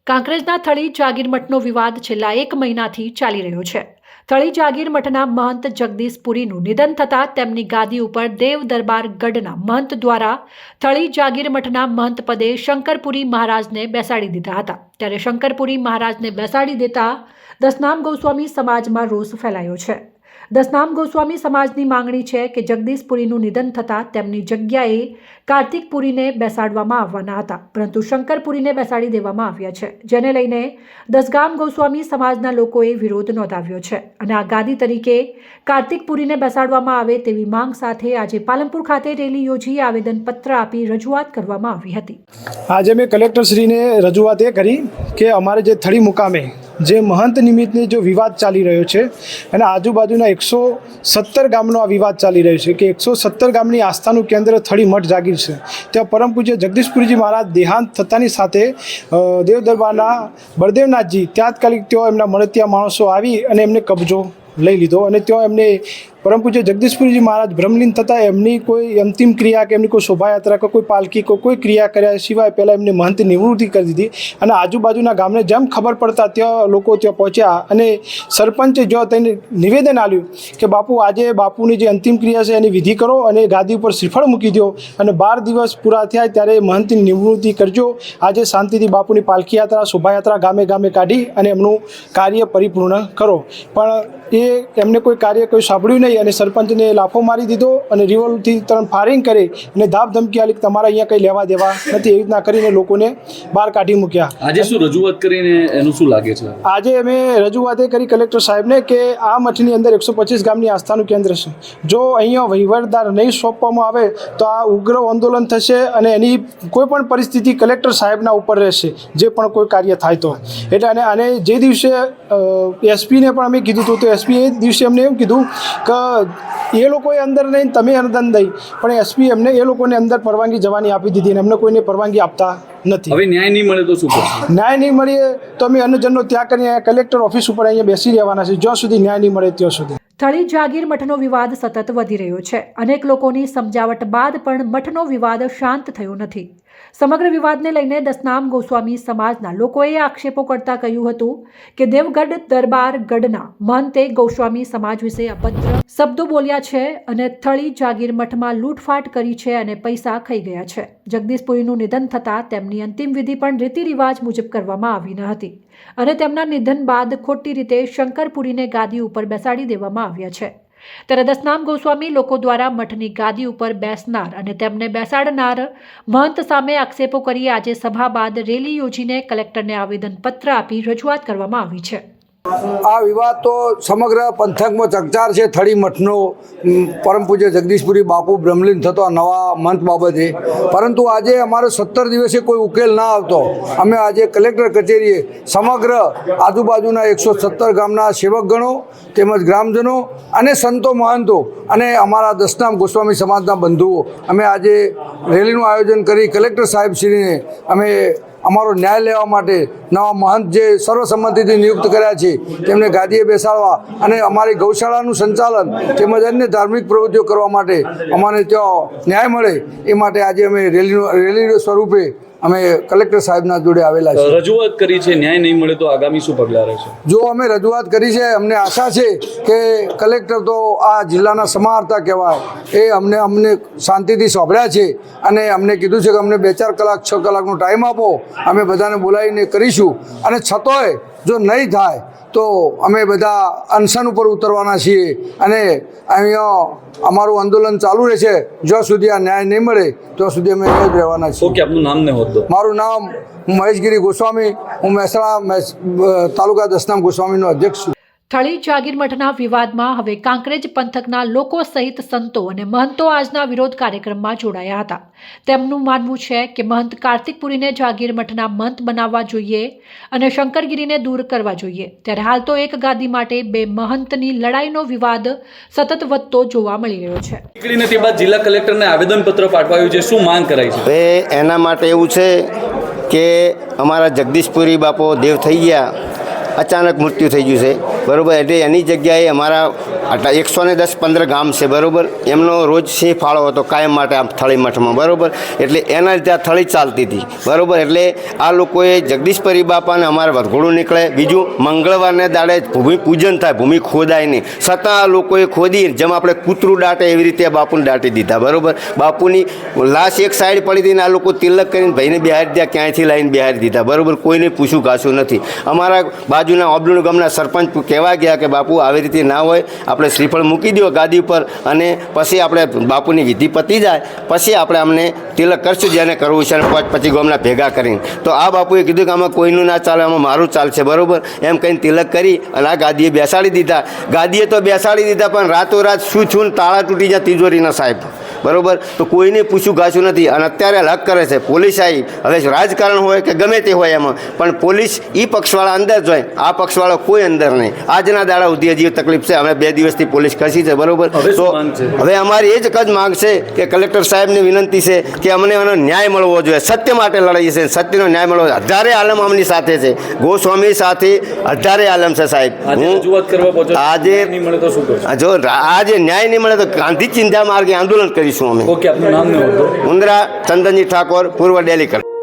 કાંકરેજના થળી જાગીર મઠનો વિવાદ છેલ્લા 1 મહિનાથી ચાલી રહ્યો છે। થળી જાગીર મઠના મહંત જગદીશ પુરીનું નિધન થતાં તેમની ગાદી ઉપર દેવ દરબાર ગઢના મહંત દ્વારા થળી જાગીર મઠના મહંત પદે શંકરપુરી મહારાજને બેસાડી દીધા હતા। ત્યારે શંકરપુરી મહારાજને બેસાડી દેતા દસનામ ગોસ્વામી સમાજમાં રોષ ફેલાયો છે। દસનામ ગોસ્વામી સમાજની માંગણી છે કે જગદીશ પુરીનું નિધન થતાં તેમની જગ્યાએ કાર્તિક પુરીને બેસાડવામાં આવવાના હતા, પરંતુ શંકર પુરીને બેસાડી દેવામાં આવ્યા છે, જેને લઈને દસગામ ગોસ્વામી સમાજના લોકોએ વિરોધ નોંધાવ્યો છે અને આ ગાદી તરીકે કાર્તિક પુરીને બેસાડવામાં આવે તેવી માંગ સાથે આજે પાલનપુર ખાતે રેલી યોજી આવેદનપત્ર આપી રજૂઆત કરવામાં આવી હતી। આજે મેં કલેક્ટરશ્રીને રજૂઆત એ કરી કે અમારે જે થળી મુકામે જે મહંત નિમિત્તે જો વિવાદ ચાલી રહ્યો છે અને આજુબાજુના 117 ગામનો આ વિવાદ ચાલી રહ્યો છે કે 117 ગામની આસ્થાનું કેન્દ્ર થળી મઠ જાગીર છે, ત્યાં પરમ પૂજ્ય જગદીશપુરીજી મહારાજ દેહાંત થતાની સાથે દેવ દરબારના બળદેવનાથજી તાત્કાલિક તેઓ એમના મળતિયા માણસો આવી અને એમને કબજો લઈ લીધો અને ત્યાં એમને પરમ પૂજ્ય જગદીશપુરીજી મહારાજ બ્રહ્મલીન થતાં એમની કોઈ અંતિમ ક્રિયા કે એમની કોઈ શોભાયાત્રા કે કોઈ પાલકી કોઈ ક્રિયા કર્યા સિવાય પહેલાં એમને મહંત નિવૃત્તિ કરી દીધી અને આજુબાજુના ગામને જેમ ખબર પડતા ત્યાં લોકો ત્યાં પહોંચ્યા અને સરપંચે જો તેને નિવેદન આપ્યું કે બાપુ આજે બાપુની જે અંતિમ ક્રિયા છે એની વિધિ કરો અને ગાદી ઉપર શ્રીફળ મૂકી દો અને 12 દિવસ પૂરા થયા ત્યારે મહંતની નિવૃત્તિ કરજો। આજે શાંતિથી બાપુની પાલકી યાત્રા શોભાયાત્રા ગામે ગામે કાઢી અને એમનું કાર્ય પરિપૂર્ણ કરો, પણ એમને કોઈ કાર્ય કોઈ સાંભળ્યું નહીં અને સરપંચને લાફો મારી દીધો અને રિવોલ્વરથી તરત ફાયરિંગ કરી અને ધાપ ધમકી આલી તમારા અહીંયા કંઈ લેવા દેવા નથી, એવી રીતના કરીને લોકોને બહાર કાઢી મૂક્યા। આજે શું રજૂઆત કરીને એનું શું લાગે છે? આજે અમે રજૂઆત એ કરી કલેક્ટર સાહેબને કે આ મઠની અંદર 125 ગામની આસ્થાનું કેન્દ્ર છે, જો અહીંયા વહીવટદાર નહીં સોંપવામાં આવે તો આ ઉગ્ર આંદોલન થશે અને એની કોઈ પણ પરિસ્થિતિ કલેક્ટર સાહેબના ઉપર રહેશે જે પણ કોઈ કાર્ય થાય તો। એટલે અને જે દિવસે એસપીને પણ અમે કીધું હતું તો એસપી એ દિવસે અમને એવું કીધું કે એ લોકોએ અંદર નહીં તમે અનુદાન દઈ, પણ એસપી એમને એ લોકોને અંદર પરવાનગી જવાની આપી દીધી અને એમને કોઈને પરવાનગી આપતા નથી। હવે ન્યાય નહીં મળે તો શું કરશે? ન્યાય નહીં મળે તો અમે અન્નજનનો ત્યાગ કરીને કલેક્ટર ઓફિસ ઉપર અહીંયા બેસી રહેવાના છે જ્યાં સુધી ન્યાય નહીં મળે ત્યાં સુધી। થળી જાગીર મઠનો વિવાદ સતત વધી રહ્યો છે। અનેક લોકોની સમજાવટ બાદ પણ મઠનો વિવાદ શાંત થયો નથી। સમગ્ર વિવાદને લઈને દસનામ ગોસ્વામી સમાજના લોકોએ આક્ષેપો કરતા કહ્યું હતું કે દેવગઢ દરબાર ગઢના મહંતે ગોસ્વામી સમાજ વિશે અભદ્ર શબ્દો બોલ્યા છે અને થળી જાગીર મઠમાં લૂંટફાટ કરી છે અને પૈસા ખાઈ ગયા છે। જગદીશપુરીનું નિધન થતાં તેમની અંતિમ વિધિ પણ રીતિ રિવાજ મુજબ કરવામાં આવી ન હતી અને તેમના નિધન બાદ ખોટી રીતે શંકરપુરીને ગાદી ઉપર બેસાડી દેવામાં આવ્યા છે। ત્યારે દસનામ ગોસ્વામી લોકો દ્વારા મઠની ગાદી ઉપર બેસનાર અને તેમને બેસાડનાર મહંત સામે આક્ષેપો કરી આજે સભા બાદ રેલી યોજીને કલેક્ટરને આવેદનપત્ર આપી રજૂઆત કરવામાં આવી છે। આ વિવાદ તો સમગ્ર પંથકમાં ચકચાર છે થળી મઠનો પરમ પૂજ્ય જગદીશપુરી બાપુ બ્રહ્મલીન થતો નવા મંત બાબતે, પરંતુ આજે અમારે 17 દિવસે કોઈ ઉકેલ ના આવતો અમે આજે કલેક્ટર કચેરીએ સમગ્ર આજુબાજુના 117 ગામના સેવકગણો તેમજ ગ્રામજનો અને સંતો મહંતો અને અમારા દસનામ ગોસ્વામી સમાજના બંધુઓ અમે આજે રેલીનું આયોજન કરી કલેક્ટર સાહેબશ્રીને અમે અમારો ન્યાય લેવા માટે નવા મહંત જે સર્વસંમતિથી નિયુક્ત કર્યા છે તેમને ગાદીએ બેસાડવા અને અમારી ગૌશાળાનું સંચાલન તેમજ અન્ય ધાર્મિક પ્રવૃત્તિઓ કરવા માટે અમને ત્યાં ન્યાય મળે એ માટે આજે અમે રેલી સ્વરૂપે અમે કલેક્ટર સાહેબના જોડે આવેલા છે। રજૂઆત કરી છે, ન્યાય નહીં મળે તો આગામી શું પગલાં રહેશે? જો અમે રજૂઆત કરી છે, અમને આશા છે કે કલેક્ટર તો આ જિલ્લાના સમાહર્તા કહેવાય, એ અમને શાંતિથી સાંભળ્યા છે અને અમને કીધું છે કે અમને 2-4 કલાક 6 કલાકનો ટાઈમ આપો, અમે બધાને બોલાવીને કરીશું અને છતાંય જો નહીં થાય તો અમે બધા અનશન ઉપર ઉતરવાના છીએ અને અહીંયા અમારું આંદોલન ચાલુ રહેશે જ્યાં સુધી આ ન્યાય નહીં મળે ત્યાં સુધી અમે અહીંયા જ રહેવાના છીએ। ઓકે, આપનું નામ ને હોદ્દો? મારું નામ મહેશગીરી ગોસ્વામી, હું મહેસાણા તાલુકા દસનામ ગોસ્વામીનો અધ્યક્ષ છું। થળી જાગીર મઠના વિવાદમાં હવે કાંકરેજ પંથકના લોકો સહિત સંતો અને મહંતો આજના વિરોધ કાર્યક્રમમાં જોડાયા હતા। તેમનું માનવું છે કે મહંત કાર્તિક પુરીને જાગીર મઠના મહંત બનાવવા જોઈએ અને શંકરગીરીને દૂર કરવા જોઈએ। ત્યારે હાલ તો એક ગાદી માટે 2 મહંતની લડાઈનો વિવાદ સતત વધતો જોવા મળી રહ્યો છે। નીકળીને તે બાદ જિલ્લા કલેક્ટરને આવેદનપત્ર પાઠવાયું છે, શું માંગ કરાઈ છે? એના માટે એવું છે કે અમારા જગદીશપુરી બાપો દેવ થઈ ગયા અચાનક મૃત્યુ થઈ ગયું છે બરાબર. એટલે એની જગ્યાએ અમારા આટલા 110-15 ગામ છે બરાબર, એમનો રોજ સિંહ ફાળો હતો કાયમ માટે આ થળી મઠમાં બરાબર. એટલે એના લીધે આ થળી ચાલતી હતી બરાબર. એટલે આ લોકોએ જગદીશપુરી બાપાને અમારે વરઘોડું નીકળે, બીજું મંગળવારને દાડે ભૂમિ પૂજન થાય, ભૂમિ ખોદાય નહીં, છતાં આ લોકોએ ખોદી જેમ આપણે કૂતરું દાટે એવી રીતે બાપુને દાટી દીધા બરાબર. બાપુની લાશ એક સાઈડ પડી હતી ને આ લોકો તિલક કરીને ભાઈને બિહારી દીધા, ક્યાંયથી લાવીને બિહારી દીધા બરાબર. કોઈને પૂછું ઘાસું નથી. અમારા બાજુના ઓબલુણ ગામના સરપંચ કહેવા ગયા કે બાપુ આવી રીતે ના હોય, આપણે શ્રીફળ મૂકી દો ગાદી ઉપર અને પછી આપણે બાપુની વિધિ પતી જાય પછી આપણે અમને તિલક કરશું જેને કરવું છે, અને પછી ગામના ભેગા કરીને. તો આ બાપુએ કીધું કે આમાં કોઈનું ના ચાલે, આમાં મારું ચાલશે બરાબર એમ કહીને તિલક કરી અને આ ગાદીએ બેસાડી દીધા. ગાદીએ તો બેસાડી દીધા પણ રાતોરાત શું છું ને તાળા તૂટી જાય તિજોરીના સાહેબ બરાબર. તો કોઈને પૂછ્યું ઘાસું નથી. અને અત્યારે હક કરે છે પોલીસ આવી, હવે રાજકારણ હોય કે ગમે તે હોય એમાં, પણ પોલીસ એ પક્ષવાળા અંદર જ હોય, આ પક્ષવાળો કોઈ અંદર નહીં. આજના દાડા સુધી હજી તકલીફ છે. અમે 2 દિવસથી પોલીસ ખસી છે બરાબર. તો હવે અમારી એ જ માંગ છે કે કલેક્ટર સાહેબની વિનંતી છે કે અમને એનો ન્યાય મળવો જોઈએ. સત્ય માટે લડાઈ છે, સત્યનો ન્યાય મળવો. હજારે આલમ આમની સાથે છે, ગોસ્વામી સાથે હજારે આલમ છે સાહેબ. આજે જો આજે ન્યાય નહીં મળે તો ગાંધી ચિંતા માર્ગે આંદોલન કરીશું અમે. ઓકે, આપનું નામ ને હોદ્દો? મુન્દ્રા ચંદનજી ઠાકોર, પૂર્વ ડેલી કલેક્ટર.